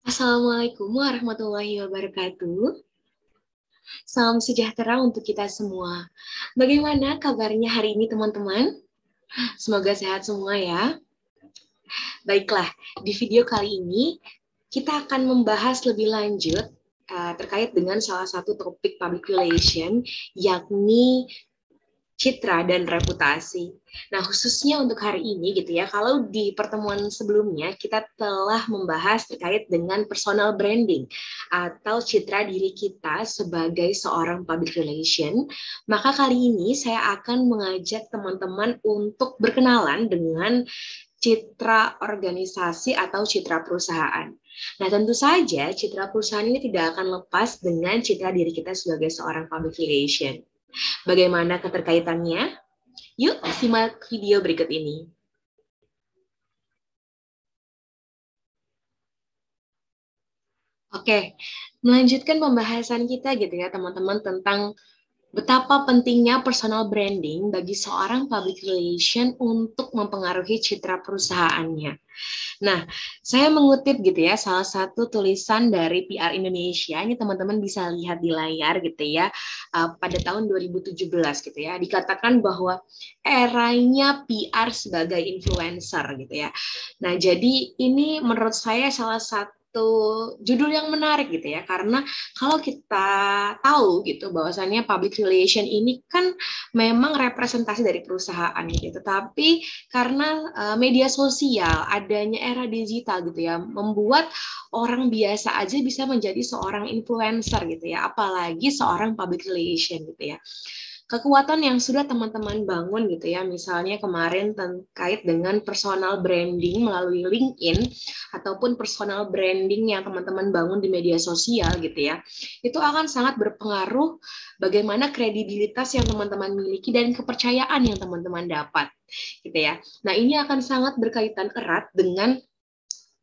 Assalamualaikum warahmatullahi wabarakatuh. Salam sejahtera untuk kita semua. Bagaimana kabarnya hari ini teman-teman? Semoga sehat semua ya. Baiklah, di video kali ini kita akan membahas lebih lanjut terkait dengan salah satu topik public relation, yakni citra dan reputasi. Nah, khususnya untuk hari ini gitu ya, kalau di pertemuan sebelumnya kita telah membahas terkait dengan personal branding atau citra diri kita sebagai seorang public relation, maka kali ini saya akan mengajak teman-teman untuk berkenalan dengan citra organisasi atau citra perusahaan. Nah, tentu saja citra perusahaan ini tidak akan lepas dengan citra diri kita sebagai seorang public relation. Bagaimana keterkaitannya? Yuk simak video berikut ini. Oke, melanjutkan pembahasan kita gitu ya teman-teman tentang betapa pentingnya personal branding bagi seorang public relation untuk mempengaruhi citra perusahaannya. Nah, saya mengutip gitu ya salah satu tulisan dari PR Indonesia. Ini teman-teman bisa lihat di layar gitu ya. Pada tahun 2017 gitu ya. Dikatakan bahwa eranya PR sebagai influencer gitu ya. Nah, jadi ini menurut saya salah satu judul yang menarik gitu ya, karena kalau kita tahu gitu bahwasannya public relation ini kan memang representasi dari perusahaan gitu, tetapi karena media sosial, adanya era digital gitu ya, membuat orang biasa aja bisa menjadi seorang influencer gitu ya, apalagi seorang public relation gitu ya. Kekuatan yang sudah teman-teman bangun gitu ya, misalnya kemarin terkait dengan personal branding melalui LinkedIn ataupun personal branding yang teman-teman bangun di media sosial gitu ya, itu akan sangat berpengaruh bagaimana kredibilitas yang teman-teman miliki dan kepercayaan yang teman-teman dapat gitu ya. Nah, ini akan sangat berkaitan erat dengan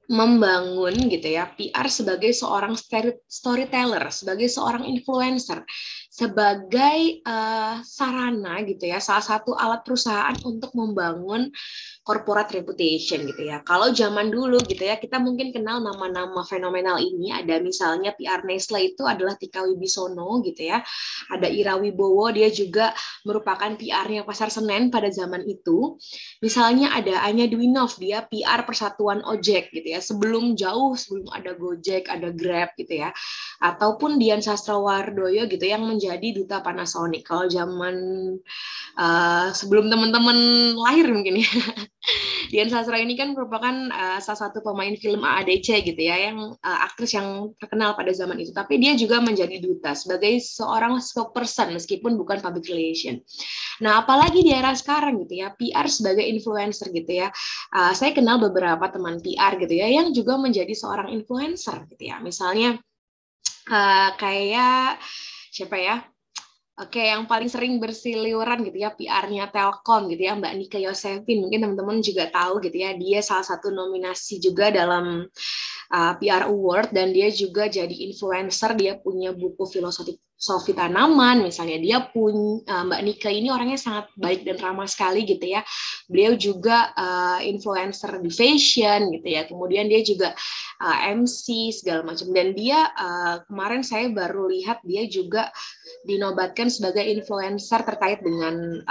membangun gitu ya PR sebagai seorang storyteller, sebagai seorang influencer, sebagai sarana gitu ya, salah satu alat perusahaan untuk membangun corporate reputation gitu ya. Kalau zaman dulu gitu ya, kita mungkin kenal nama-nama fenomenal ini, ada misalnya PR Nestle itu adalah Tika Wibisono gitu ya, ada Ira Wibowo, dia juga merupakan PR-nya Pasar Senen pada zaman itu. Misalnya ada Anya Dwinov, dia PR Persatuan Ojek gitu ya, sebelum ada Gojek, ada Grab gitu ya. Ataupun Dian Sastrowardoyo gitu yang menjadi duta Panasonic. Kalau zaman sebelum teman-teman lahir mungkin ya. Dian Sastro ini kan merupakan salah satu pemain film AADC gitu ya, yang aktris yang terkenal pada zaman itu. Tapi dia juga menjadi duta sebagai seorang spokesperson meskipun bukan public relation. Nah, apalagi di era sekarang gitu ya, PR sebagai influencer gitu ya. Saya kenal beberapa teman PR gitu ya yang juga menjadi seorang influencer gitu ya. Misalnya kayak siapa ya? Oke, yang paling sering berseliweran gitu ya, PR-nya Telkom gitu ya, Mbak Nika Yosefin. Mungkin teman-teman juga tahu gitu ya, dia salah satu nominasi juga dalam PR Award, dan dia juga jadi influencer, dia punya buku filosofi tanaman, misalnya dia punya Mbak Nika ini orangnya sangat baik dan ramah sekali gitu ya. Beliau juga influencer di fashion gitu ya, kemudian dia juga MC segala macam, dan dia kemarin saya baru lihat dia juga dinobatkan sebagai influencer terkait dengan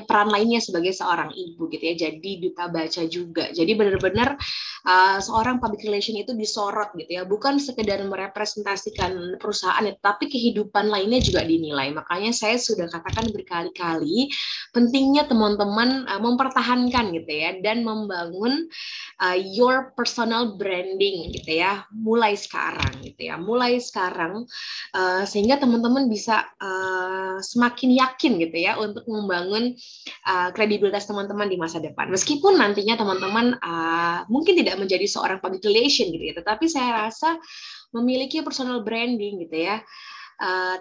peran lainnya sebagai seorang ibu gitu ya, jadi duta baca juga. Jadi benar-benar seorang public relation itu disorot gitu ya, bukan sekedar merepresentasikan perusahaan, tapi kehidupan lainnya juga dinilai. Makanya saya sudah katakan berkali-kali pentingnya teman-teman mempertahankan gitu ya, dan membangun your personal branding gitu ya, mulai sekarang sehingga teman-teman bisa semakin yakin gitu ya untuk membangun kredibilitas teman-teman di masa depan. Meskipun nantinya teman-teman mungkin tidak menjadi seorang public relation gitu ya, tetapi saya rasa memiliki personal branding gitu ya,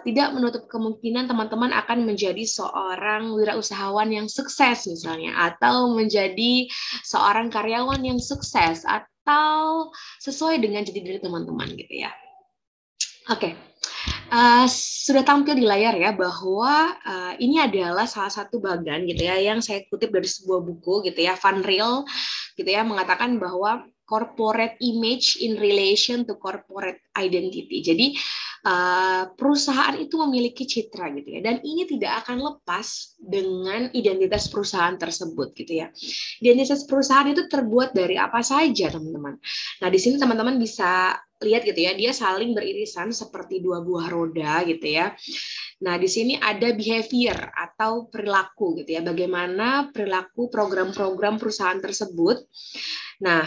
tidak menutup kemungkinan teman-teman akan menjadi seorang wirausahawan yang sukses misalnya, atau menjadi seorang karyawan yang sukses, atau sesuai dengan jati diri teman-teman gitu ya. Oke. Sudah tampil di layar ya bahwa ini adalah salah satu bagan gitu ya yang saya kutip dari sebuah buku gitu ya, Van Riel gitu ya, mengatakan bahwa corporate image in relation to corporate identity. Jadi perusahaan itu memiliki citra gitu ya, dan ini tidak akan lepas dengan identitas perusahaan tersebut gitu ya. Identitas perusahaan itu terbuat dari apa saja, teman-teman. Nah, di sini teman-teman bisa lihat gitu ya, dia saling beririsan seperti dua buah roda gitu ya. Nah, di sini ada behavior atau perilaku gitu ya, bagaimana perilaku program-program perusahaan tersebut. Nah,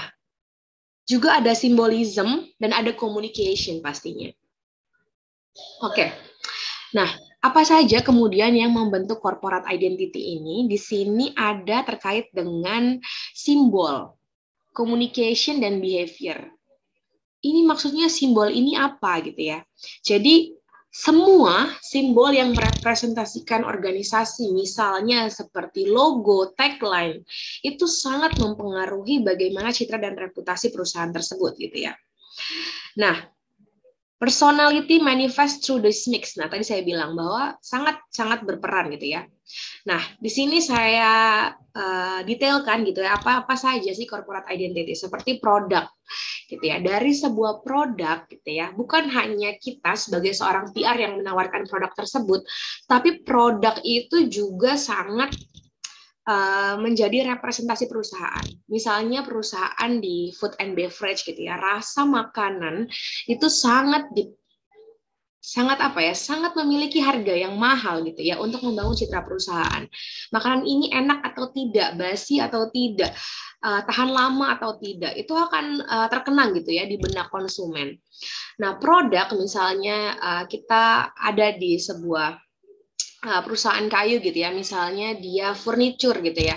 juga ada simbolism dan ada communication pastinya. Oke. Nah, apa saja kemudian yang membentuk corporate identity ini? Di sini ada terkait dengan simbol, communication dan behavior. Ini maksudnya simbol ini apa gitu ya. Jadi semua simbol yang merepresentasikan organisasi, misalnya seperti logo, tagline, itu sangat mempengaruhi bagaimana citra dan reputasi perusahaan tersebut gitu ya. Nah, personality manifest through this mix. Nah, tadi saya bilang bahwa sangat berperan gitu ya. Nah, di sini saya detailkan gitu ya, apa saja sih corporate identity, seperti produk gitu ya. Dari sebuah produk gitu ya, bukan hanya kita sebagai seorang PR yang menawarkan produk tersebut, tapi produk itu juga sangat menjadi representasi perusahaan. Misalnya perusahaan di food and beverage gitu ya, rasa makanan itu sangat memiliki harga yang mahal gitu ya untuk membangun citra perusahaan. Makanan ini enak atau tidak, basi atau tidak, tahan lama atau tidak, itu akan terkenang gitu ya di benak konsumen. Nah, produk misalnya kita ada di sebuah perusahaan kayu gitu ya, misalnya dia furniture gitu ya,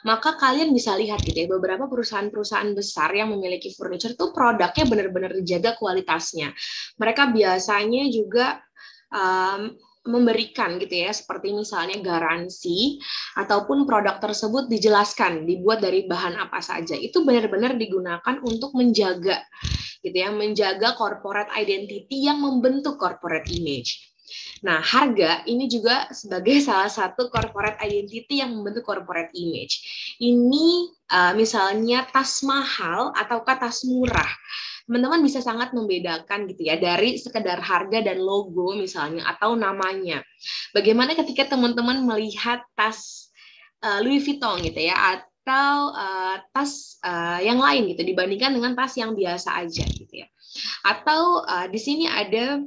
maka kalian bisa lihat gitu ya, beberapa perusahaan-perusahaan besar yang memiliki furniture itu produknya benar-benar dijaga kualitasnya. Mereka biasanya juga memberikan gitu ya, seperti misalnya garansi ataupun produk tersebut dijelaskan dibuat dari bahan apa saja. Itu benar-benar digunakan untuk menjaga gitu ya, menjaga corporate identity yang membentuk corporate image. Nah, harga ini juga sebagai salah satu corporate identity yang membentuk corporate image. Ini misalnya tas mahal ataukah tas murah. Teman-teman bisa sangat membedakan gitu ya dari sekedar harga dan logo misalnya atau namanya. Bagaimana ketika teman-teman melihat tas Louis Vuitton gitu ya, atau tas yang lain gitu dibandingkan dengan tas yang biasa aja gitu ya. Atau di sini ada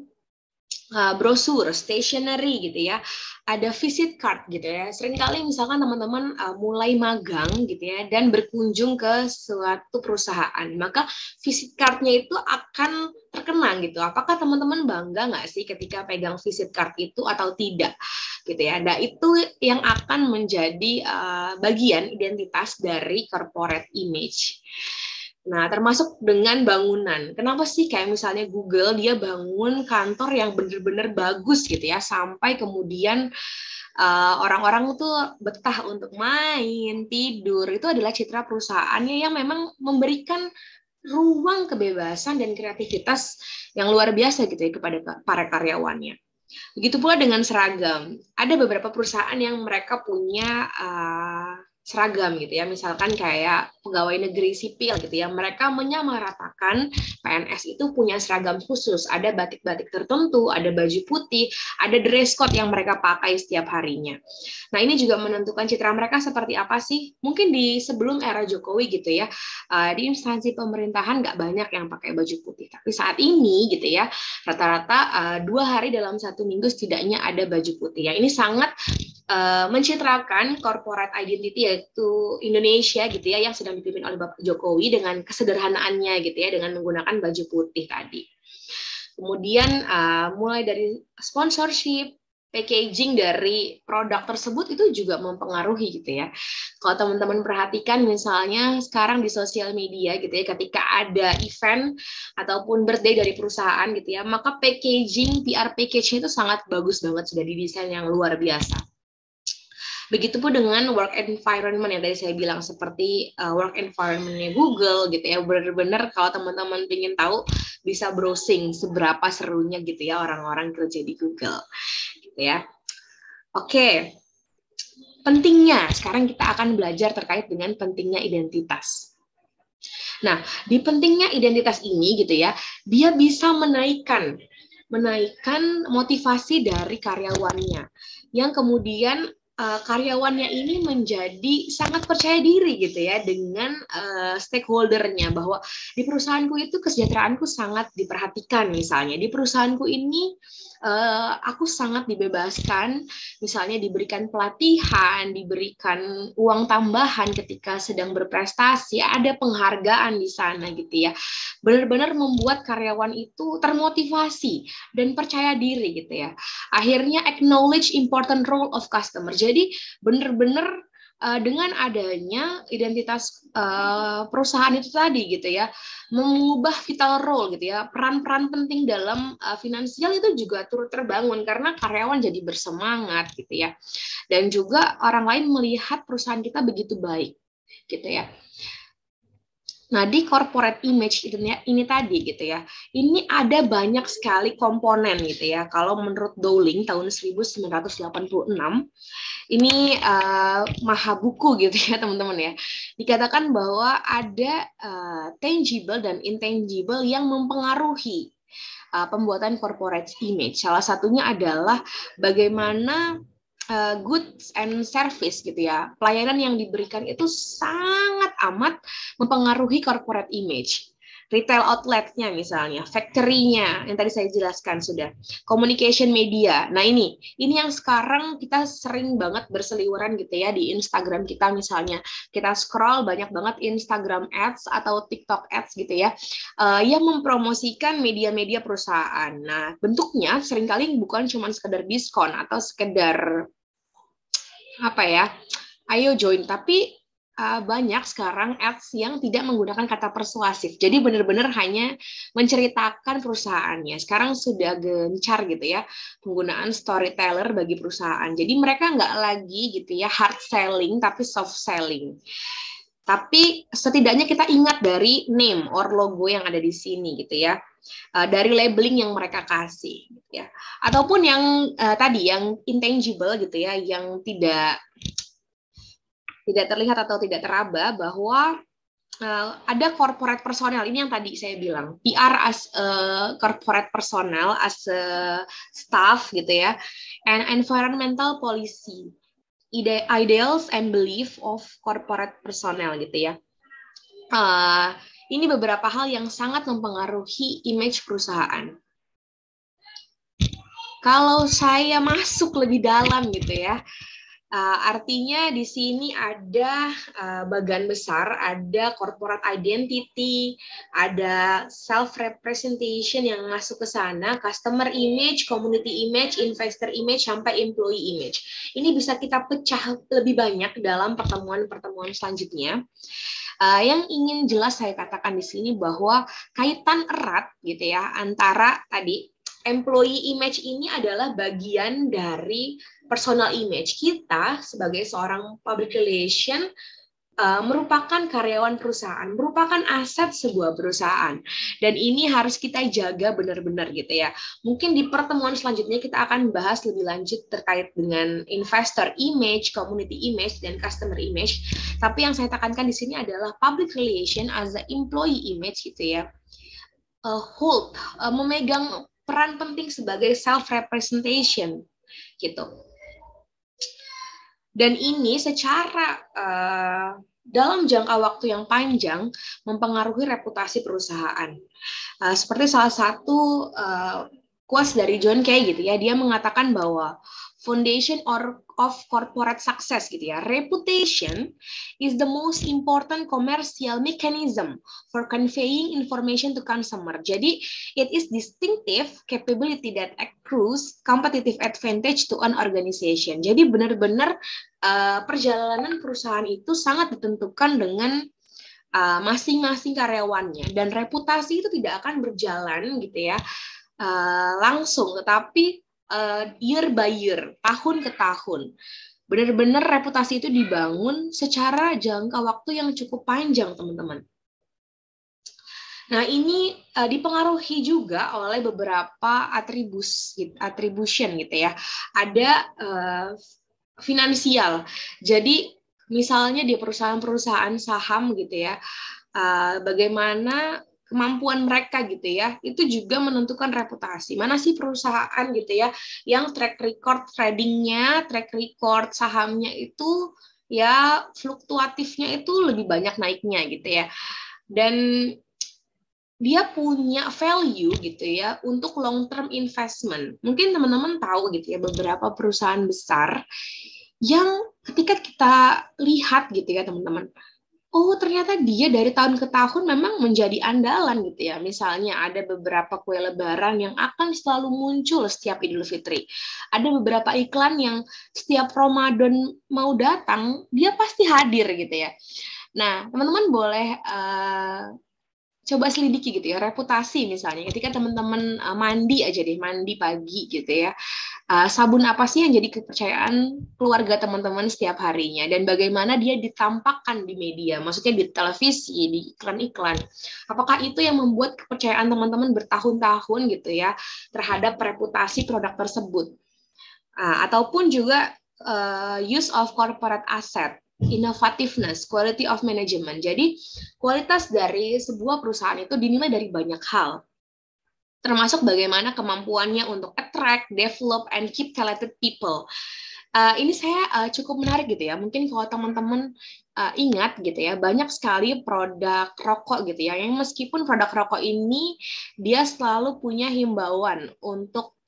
brosur, stationery gitu ya, ada visit card gitu ya. Seringkali misalkan teman-teman mulai magang gitu ya dan berkunjung ke suatu perusahaan, maka visit card-nya itu akan terkenang gitu. Apakah teman-teman bangga nggak sih ketika pegang visit card itu atau tidak gitu ya. Nah, itu yang akan menjadi bagian identitas dari corporate image. Nah, termasuk dengan bangunan. Kenapa sih kayak misalnya Google, dia bangun kantor yang benar-benar bagus gitu ya, sampai kemudian orang-orang tuh betah untuk main, tidur. Itu adalah citra perusahaannya yang memang memberikan ruang kebebasan dan kreativitas yang luar biasa gitu ya kepada para karyawannya. Begitu pula dengan seragam. Ada beberapa perusahaan yang mereka punya seragam gitu ya, misalkan kayak pegawai negeri sipil gitu ya, mereka menyamaratakan PNS itu punya seragam khusus, ada batik-batik tertentu, ada baju putih, ada dress code yang mereka pakai setiap harinya. Nah, ini juga menentukan citra mereka seperti apa sih. Mungkin di sebelum era Jokowi gitu ya, di instansi pemerintahan nggak banyak yang pakai baju putih, tapi saat ini gitu ya, rata-rata 2 hari dalam 1 minggu setidaknya ada baju putih ya. Ini sangat mencitrakan corporate identity yaitu Indonesia gitu ya, yang sedang dipimpin oleh Bapak Jokowi dengan kesederhanaannya gitu ya, dengan menggunakan baju putih tadi. Kemudian mulai dari sponsorship, packaging dari produk tersebut itu juga mempengaruhi gitu ya. Kalau teman-teman perhatikan misalnya sekarang di sosial media gitu ya, ketika ada event ataupun birthday dari perusahaan gitu ya, maka packaging, PR package-nya itu sangat bagus banget, sudah didesain yang luar biasa. Begitupun dengan work environment yang tadi saya bilang, seperti work environment-nya Google gitu ya. Benar-benar kalau teman-teman ingin tahu bisa browsing seberapa serunya gitu ya orang-orang kerja di Google gitu ya. Oke. Pentingnya sekarang kita akan belajar terkait dengan pentingnya identitas. Nah, di pentingnya identitas ini gitu ya, dia bisa menaikkan motivasi dari karyawannya, yang kemudian karyawannya ini menjadi sangat percaya diri gitu ya dengan stakeholdernya, bahwa di perusahaanku itu kesejahteraanku sangat diperhatikan. Misalnya di perusahaanku ini aku sangat dibebaskan, misalnya diberikan pelatihan, diberikan uang tambahan ketika sedang berprestasi, ada penghargaan di sana gitu ya. Benar-benar membuat karyawan itu termotivasi dan percaya diri gitu ya. Akhirnya acknowledge important role of customer. Jadi benar-benar dengan adanya identitas perusahaan itu tadi gitu ya, mengubah vital role gitu ya, peran-peran penting dalam finansial itu juga turut terbangun karena karyawan jadi bersemangat gitu ya, dan juga orang lain melihat perusahaan kita begitu baik gitu ya. Nah, di corporate image ini tadi gitu ya, ini ada banyak sekali komponen gitu ya. Kalau menurut Dowling tahun 1986, ini maha buku gitu ya teman-teman ya. Dikatakan bahwa ada tangible dan intangible yang mempengaruhi pembuatan corporate image. Salah satunya adalah bagaimana goods and service gitu ya. Pelayanan yang diberikan itu sangat amat mempengaruhi corporate image. Retail outletnya misalnya, factory-nya yang tadi saya jelaskan sudah, communication media. Nah ini yang sekarang kita sering banget berseliweran gitu ya di Instagram kita misalnya. Kita scroll banyak banget Instagram ads atau TikTok ads gitu ya, yang mempromosikan media-media perusahaan. Nah bentuknya seringkali bukan cuma sekedar diskon atau sekedar apa ya, ayo join, tapi banyak sekarang ads yang tidak menggunakan kata persuasif. Jadi benar-benar hanya menceritakan perusahaannya. Sekarang sudah gencar gitu ya penggunaan storyteller bagi perusahaan. Jadi mereka nggak lagi gitu ya hard selling, tapi soft selling. Tapi setidaknya kita ingat dari name or logo yang ada di sini gitu ya. Dari labeling yang mereka kasih gitu ya. Ataupun yang tadi yang intangible gitu ya, yang tidak terlihat atau tidak teraba, bahwa ada corporate personnel. Ini yang tadi saya bilang, PR as corporate personnel, as staff gitu ya, and environmental policy, ideals and belief of corporate personnel gitu ya. Ini beberapa hal yang sangat mempengaruhi image perusahaan. Kalau saya masuk lebih dalam gitu ya, artinya di sini ada bagian besar, ada corporate identity, ada self-representation yang masuk ke sana, customer image, community image, investor image, sampai employee image. Ini bisa kita pecah lebih banyak dalam pertemuan-pertemuan selanjutnya. Yang ingin jelas saya katakan di sini bahwa kaitan erat gitu ya antara tadi employee image ini adalah bagian dari personal image. Kita sebagai seorang public relation merupakan karyawan perusahaan, merupakan aset sebuah perusahaan. Dan ini harus kita jaga benar-benar gitu ya. Mungkin di pertemuan selanjutnya kita akan bahas lebih lanjut terkait dengan investor image, community image, dan customer image. Tapi yang saya tekankan di sini adalah public relation as a employee image gitu ya. Memegang peran penting sebagai self-representation gitu. Dan ini secara dalam jangka waktu yang panjang mempengaruhi reputasi perusahaan. Seperti salah satu quotes dari John Kay gitu ya, dia mengatakan bahwa foundation of corporate success gitu ya, reputation is the most important commercial mechanism for conveying information to consumer. Jadi it is distinctive capability that accrues competitive advantage to an organization. Jadi benar-benar perjalanan perusahaan itu sangat ditentukan dengan masing-masing karyawannya, dan reputasi itu tidak akan berjalan gitu ya langsung, tetapi year by year, tahun ke tahun. Benar-benar reputasi itu dibangun secara jangka waktu yang cukup panjang, teman-teman. Nah, ini dipengaruhi juga oleh beberapa attribution gitu ya. Ada finansial. Jadi, misalnya di perusahaan-perusahaan saham gitu ya, bagaimana kemampuan mereka gitu ya, itu juga menentukan reputasi. Mana sih perusahaan gitu ya yang track record tradingnya, track record sahamnya itu ya fluktuatifnya itu lebih banyak naiknya gitu ya. Dan dia punya value gitu ya untuk long term investment. Mungkin teman-teman tahu gitu ya beberapa perusahaan besar yang ketika kita lihat gitu ya teman-teman, oh ternyata dia dari tahun ke tahun memang menjadi andalan gitu ya. Misalnya ada beberapa kue lebaran yang akan selalu muncul setiap Idul Fitri. Ada beberapa iklan yang setiap Ramadan mau datang, dia pasti hadir gitu ya. Nah, teman-teman boleh coba selidiki gitu ya, reputasi misalnya. Ketika teman-teman mandi aja deh, mandi pagi gitu ya. Sabun apa sih yang jadi kepercayaan keluarga teman-teman setiap harinya, dan bagaimana dia ditampakkan di media, maksudnya di televisi, di iklan-iklan. Apakah itu yang membuat kepercayaan teman-teman bertahun-tahun gitu ya terhadap reputasi produk tersebut. Ataupun juga use of corporate asset, innovativeness, quality of management. Jadi kualitas dari sebuah perusahaan itu dinilai dari banyak hal, termasuk bagaimana kemampuannya untuk attract, develop, and keep talented people. Ini saya cukup menarik gitu ya. Mungkin kalau teman-teman ingat gitu ya, banyak sekali produk rokok gitu ya, yang meskipun produk rokok ini dia selalu punya himbauan untuk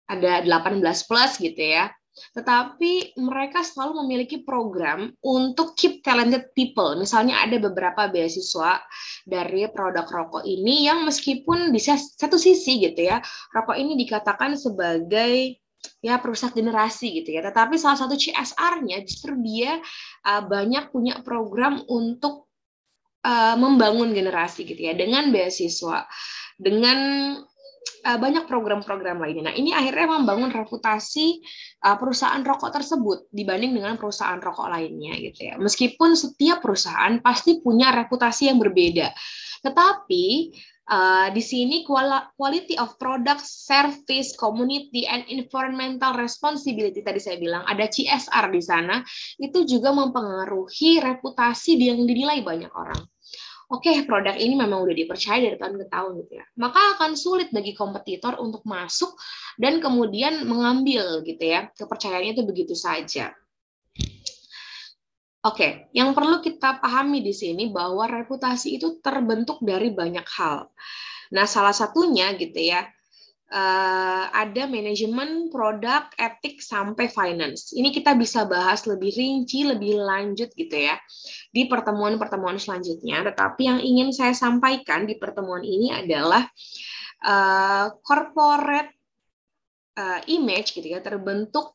ada 18 plus gitu ya. Tetapi mereka selalu memiliki program untuk keep talented people. Misalnya ada beberapa beasiswa dari produk rokok ini yang meskipun di satu sisi gitu ya, rokok ini dikatakan sebagai ya perusak generasi gitu ya. Tetapi salah satu CSR-nya justru dia banyak punya program untuk membangun generasi gitu ya, dengan beasiswa, dengan banyak program-program lainnya. Nah, ini akhirnya membangun reputasi perusahaan rokok tersebut dibanding dengan perusahaan rokok lainnya gitu ya. Meskipun setiap perusahaan pasti punya reputasi yang berbeda. Tetapi di sini quality of product, service, community, and environmental responsibility, tadi saya bilang ada CSR di sana, itu juga mempengaruhi reputasi yang dinilai banyak orang. Oke, produk ini memang udah dipercaya dari tahun ke tahun gitu ya, maka akan sulit bagi kompetitor untuk masuk dan kemudian mengambil gitu ya, kepercayaannya itu begitu saja. Oke, yang perlu kita pahami di sini bahwa reputasi itu terbentuk dari banyak hal. Nah, salah satunya gitu ya, ada manajemen, produk, etik, sampai finance. Ini kita bisa bahas lebih rinci, lebih lanjut gitu ya di pertemuan-pertemuan selanjutnya. Tetapi yang ingin saya sampaikan di pertemuan ini adalah corporate image gitu ya terbentuk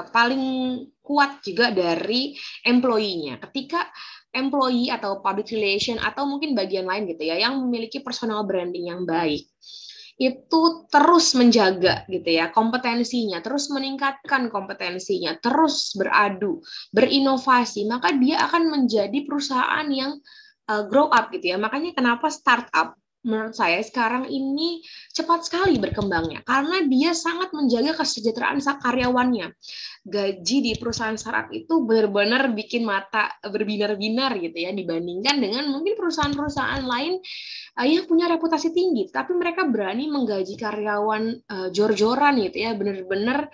paling kuat juga dari employee-nya. Ketika employee atau public relation atau mungkin bagian lain gitu ya yang memiliki personal branding yang baik, itu terus menjaga gitu ya kompetensinya, terus meningkatkan kompetensinya, terus beradu, berinovasi, maka dia akan menjadi perusahaan yang grow up gitu ya. Makanya kenapa startup menurut saya sekarang ini cepat sekali berkembangnya, karena dia sangat menjaga kesejahteraan karyawannya. Gaji di perusahaan startup itu benar-benar bikin mata berbinar-binar gitu ya, dibandingkan dengan mungkin perusahaan-perusahaan lain yang punya reputasi tinggi, tapi mereka berani menggaji karyawan jor-joran gitu ya, benar-benar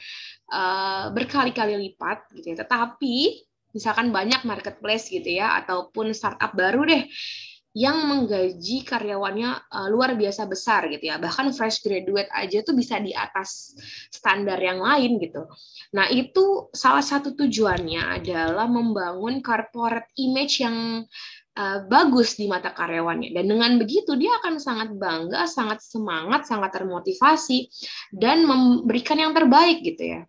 berkali-kali lipat gitu ya. Tetapi misalkan banyak marketplace gitu ya, ataupun startup baru deh yang menggaji karyawannya luar biasa besar gitu ya, bahkan fresh graduate aja tuh bisa di atas standar yang lain gitu. Nah, itu salah satu tujuannya adalah membangun corporate image yang bagus di mata karyawannya, dan dengan begitu dia akan sangat bangga, sangat semangat, sangat termotivasi dan memberikan yang terbaik gitu ya.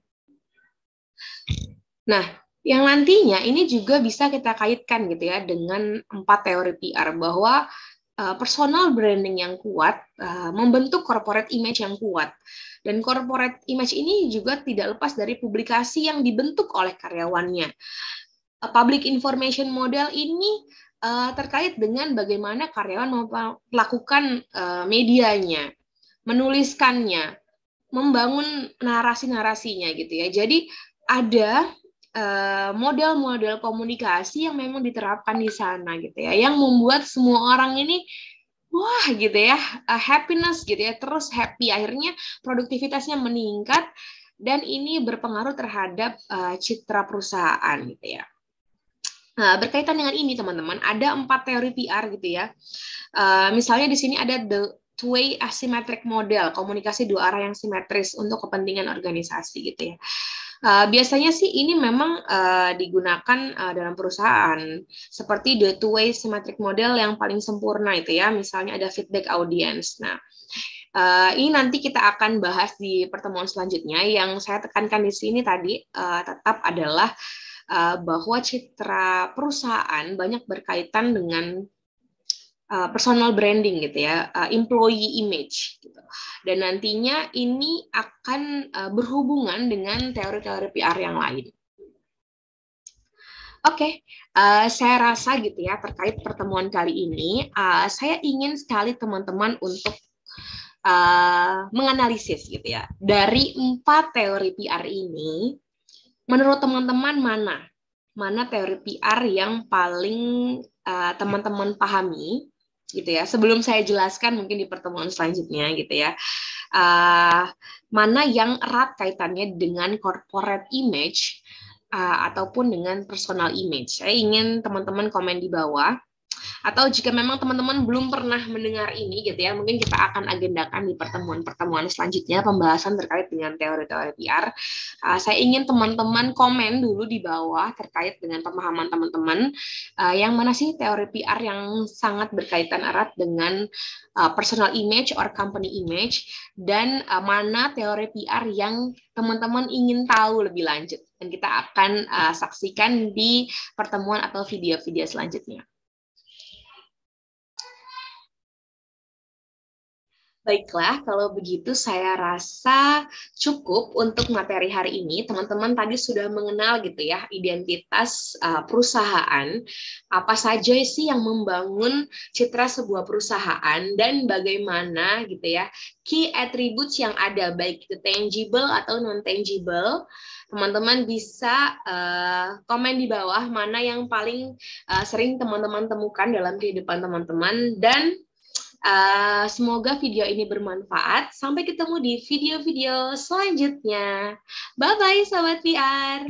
Nah, yang nantinya ini juga bisa kita kaitkan gitu ya dengan 4 teori PR, bahwa personal branding yang kuat membentuk corporate image yang kuat. Dan corporate image ini juga tidak lepas dari publikasi yang dibentuk oleh karyawannya. Public information model ini terkait dengan bagaimana karyawan melakukan medianya, menuliskannya, membangun narasi-narasinya gitu ya. Jadi ada model-model komunikasi yang memang diterapkan di sana gitu ya, yang membuat semua orang ini wah gitu ya, happiness gitu ya, terus happy, akhirnya produktivitasnya meningkat dan ini berpengaruh terhadap citra perusahaan gitu ya. Nah, berkaitan dengan ini teman-teman, ada 4 teori PR gitu ya. Misalnya di sini ada the two-way asymmetric model, komunikasi dua arah yang simetris untuk kepentingan organisasi gitu ya. Biasanya sih ini memang digunakan dalam perusahaan seperti the two-way symmetric model yang paling sempurna itu ya, misalnya ada feedback audience. Nah, ini nanti kita akan bahas di pertemuan selanjutnya. Yang saya tekankan di sini tadi tetap adalah bahwa citra perusahaan banyak berkaitan dengan personal branding gitu ya, employee image gitu. Dan nantinya ini akan berhubungan dengan teori-teori PR yang lain. Oke, saya rasa gitu ya terkait pertemuan kali ini, saya ingin sekali teman-teman untuk menganalisis gitu ya. Dari 4 teori PR ini, menurut teman-teman mana teori PR yang paling teman-teman pahami gitu ya, sebelum saya jelaskan mungkin di pertemuan selanjutnya gitu ya, mana yang erat kaitannya dengan corporate image ataupun dengan personal image. Saya ingin teman-teman komen di bawah. Atau jika memang teman-teman belum pernah mendengar ini gitu ya, mungkin kita akan agendakan di pertemuan-pertemuan selanjutnya pembahasan terkait dengan teori-teori PR. Saya ingin teman-teman komen dulu di bawah terkait dengan pemahaman teman-teman, yang mana sih teori PR yang sangat berkaitan erat dengan personal image or company image, dan mana teori PR yang teman-teman ingin tahu lebih lanjut. Dan kita akan saksikan di pertemuan atau video-video selanjutnya. Baiklah, kalau begitu saya rasa cukup untuk materi hari ini. Teman-teman tadi sudah mengenal gitu ya identitas perusahaan, apa saja sih yang membangun citra sebuah perusahaan dan bagaimana gitu ya key attributes yang ada baik itu tangible atau non tangible. Teman-teman bisa komen di bawah mana yang paling sering teman-teman temukan dalam kehidupan teman-teman, dan semoga video ini bermanfaat. Sampai ketemu di video-video selanjutnya. Bye-bye, Sobat VR.